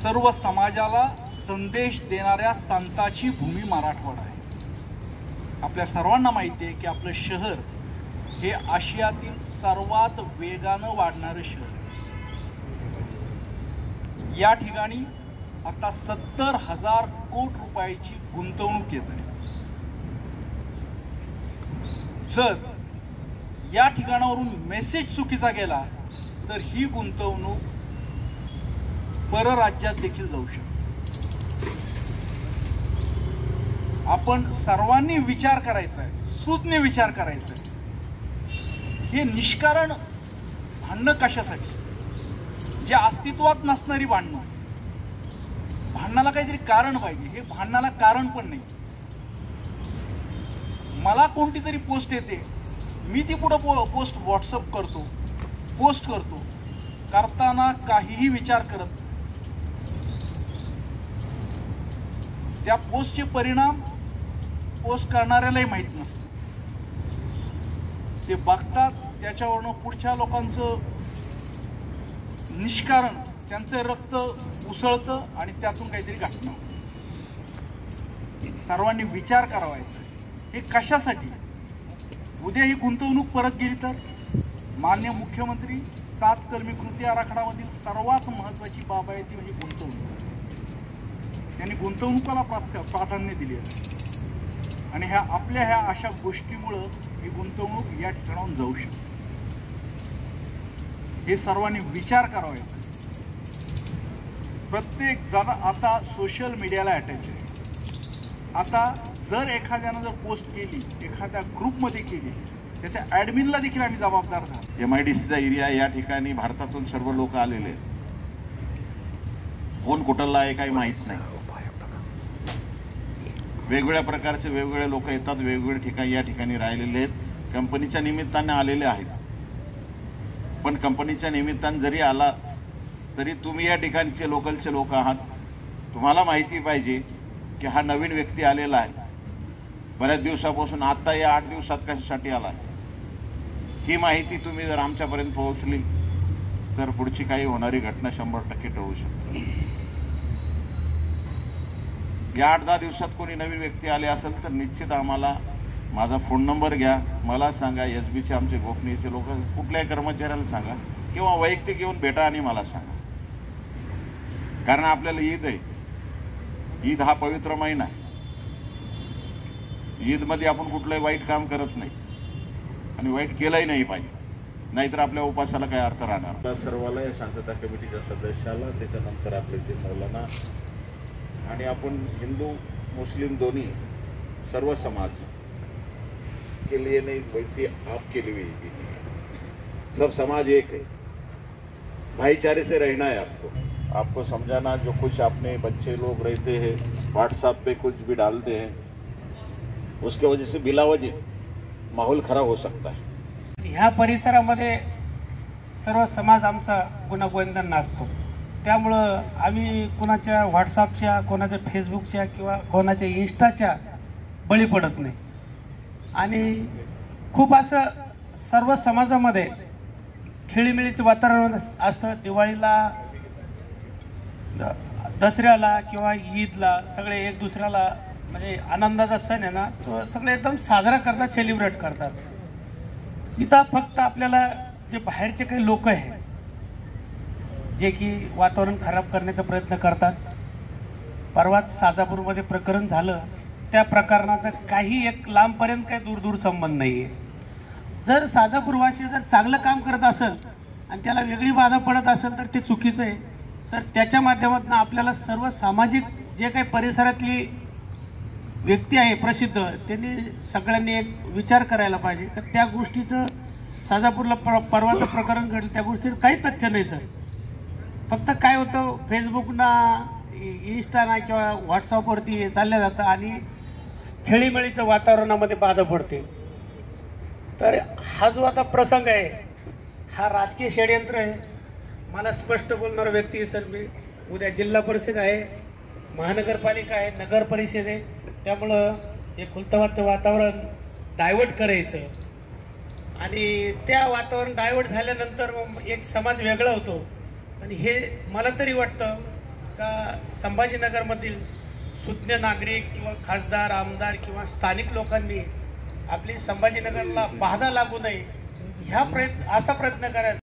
सर्व समाजाला संदेश देणाऱ्या संताची भूमी मराठवाडा आहे। आपल्या सर्वांना माहिती आहे की आपलं शहर हे आशियातील सर्वात वेगानं वाढणारं शहर आहे। या ठिकाणी आता 70,000 कोटी रुपयाची गुंतवणूक येत आहे। जर या ठिकाणावरून मेसेज चुकीचा गेला तर ही गुंतवणूक परराज्यात देखील जाऊ शकते। आपण सर्वांनी विचार करायचा आहे, सूज्ञ विचार करायचा आहे। हे निष्कारण भांडणं कशासाठी? जे अस्तित्वात नसणारी भांडणं, भांडणाला काहीतरी कारण पाहिजे। हे भांडणाला कारण पण नाही। मला कोणती तरी पोस्ट येते, मी ती पुढे पोस्ट व्हॉट्सअप करतो, पोस्ट करतो, करताना काहीही विचार करत नाही। त्या पोस्टचे परिणाम पोस्ट करणाऱ्यालाही माहित नसते। ते बघतात, त्याच्यावरनं पुढच्या लोकांचं निष्कारण, त्यांचं रक्त उसळतं आणि त्यातून काहीतरी घटना होते। सर्वांनी विचार करावायचा, हे कशासाठी? उद्या ही गुंतवणूक परत गेली तर? माननीय मुख्यमंत्री 7 कलमी कृती आराखड्यामधील सर्वात महत्त्वाची बाब आहे ती म्हणजे गुंतवणूक। त्यांनी गुंतवणुकीला प्राधान्य दिले आहे आणि ह्या अशा गोष्टीमुळं ही गुंतवणूक या ठिकाणाहून जाऊ शकते। हे सर्वांनी विचार करावायचा। प्रत्येक जण आता सोशल मीडियाला अटॅच आहे। आता जर एखाद्यानं जर पोस्ट केली, एखाद्या ग्रुपमध्ये केली, त्याच्या ॲडमिनला देखील आम्ही जबाबदार झालो। MIDCचा एरिया, या ठिकाणी भारतातून सर्व लोक आलेले आहेत। कोण कुठला आहे काही माहीत नाही। वेगवेगळ्या प्रकारचे वेगवेगळे लोक येतात, वेगवेगळे ठिकाणी या ठिकाणी राहिलेले आहेत, कंपनीच्या निमित्ताने आलेले आहेत। पण कंपनीच्या निमित्ताने जरी आला तरी तुम्ही या ठिकाणचे लोकलचे लोक आहात, तुम्हाला माहिती पाहिजे की हा नवीन व्यक्ती आलेला आहे, बऱ्याच दिवसापासून, आता या 8 दिवसात कशासाठी आला, ही माहिती तुम्ही जर आमच्यापर्यंत पोहोचली तर पुढची काही होणारी घटना 100% टळू शकते। या 8-10 दिवसात कोणी नवीन व्यक्ती आले असेल तर निश्चित आम्हाला माझा फोन नंबर घ्या, मला सांगा, SBचे आमचे गोपनीयचे लोक कुठल्याही कर्मचाऱ्याला सांगा किंवा वैयक्तिक येऊन भेटा आणि मला सांगा। कारण आपल्याला ईद आहे, ईद हा पवित्र महिना आहे। ईदमध्ये आपण कुठलंही वाईट काम करत नाही आणि वाईट केलंही नाही पाहिजे, नाहीतर आपल्या उपासाला काय अर्थ राहणार। सर्वाला, या शांतता कमिटीच्या सदस्याला, त्याच्यानंतर आपले जे मौलाना आणि आपण हिंदू मुस्लिम दोन्ही सर्व समाज के लिए नहीं, वैसे आपके लिए भी, सब समाज एक है। भाईचारे से रहना है आपको समझाना। जो कुछ अपने बच्चे लोग रहते हैं व्हाट्सएप पे कुछ भी डालते हैं, उसके वजह से बिलावजी माहौल खराब हो सकता है। ह्या परिसरामध्ये सर्व समाज आमचा गुणागोविंदांना नाचतो, त्यामुळं आम्ही कोणाच्या व्हॉट्सअपच्या, कोणाच्या फेसबुकच्या किंवा कोणाच्या इंस्टाच्या बळी पडत नाही। आणि खूप असं सर्व समाजामध्ये खेळीमेळीचं वातावरण असतं। दिवाळीला, दसऱ्याला किंवा ईदला सगळे एक दुसऱ्याला म्हणजे आनंदाचा सण आहे ना, तो सगळे एकदम साजरा करतात, सेलिब्रेट करतात। इथं फक्त आपल्याला जे बाहेरचे काही लोक आहेत जे की वातावरण खराब करण्याचा प्रयत्न करतात। परवाच साजापूरमध्ये प्रकरण झालं, त्या प्रकरणाचा काही एक लांबपर्यंत काही दूर संबंध नाही आहे। जर साजापूरवासी जर चांगलं काम करत असेल आणि त्याला वेगळी बाधा पडत असेल तर ते चुकीचं आहे। सर, त्याच्या माध्यमातून आपल्याला सर्व सामाजिक जे काही परिसरातली व्यक्ती आहे प्रसिद्ध, त्यांनी सगळ्यांनी एक विचार करायला पाहिजे तर त्या गोष्टीचं साजापूरला परवाचं प्रकरण घडलं, त्या गोष्टीचं काही तथ्य नाही सर। फक्त काय होतं, फेसबुकना, इंस्टाना किंवा व्हॉट्सअपवरती चालल्या जातं आणि खेळीमेळीचं वातावरणामध्ये बाधा पडते। तर हा जो आता प्रसंग आहे हा राजकीय षडयंत्र आहे। मला स्पष्ट बोलणारा व्यक्ती सर मी, उद्या जिल्हा परिषद आहे, महानगरपालिका आहे, नगर परिषद आहे, त्यामुळं हे खुलताबादचं वातावरण डायव्हर्ट करायचं आणि त्या वातावरण डायव्हर्ट झाल्यानंतर एक समाज वेगळा होतो। आणि हे मला तरी वाटतं का संभाजीनगरमधील सुज्ञ नागरिक किंवा खासदार आमदार किंवा स्थानिक लोकांनी आपली संभाजीनगरला बाधा लागू नये असा प्रयत्न करायचा.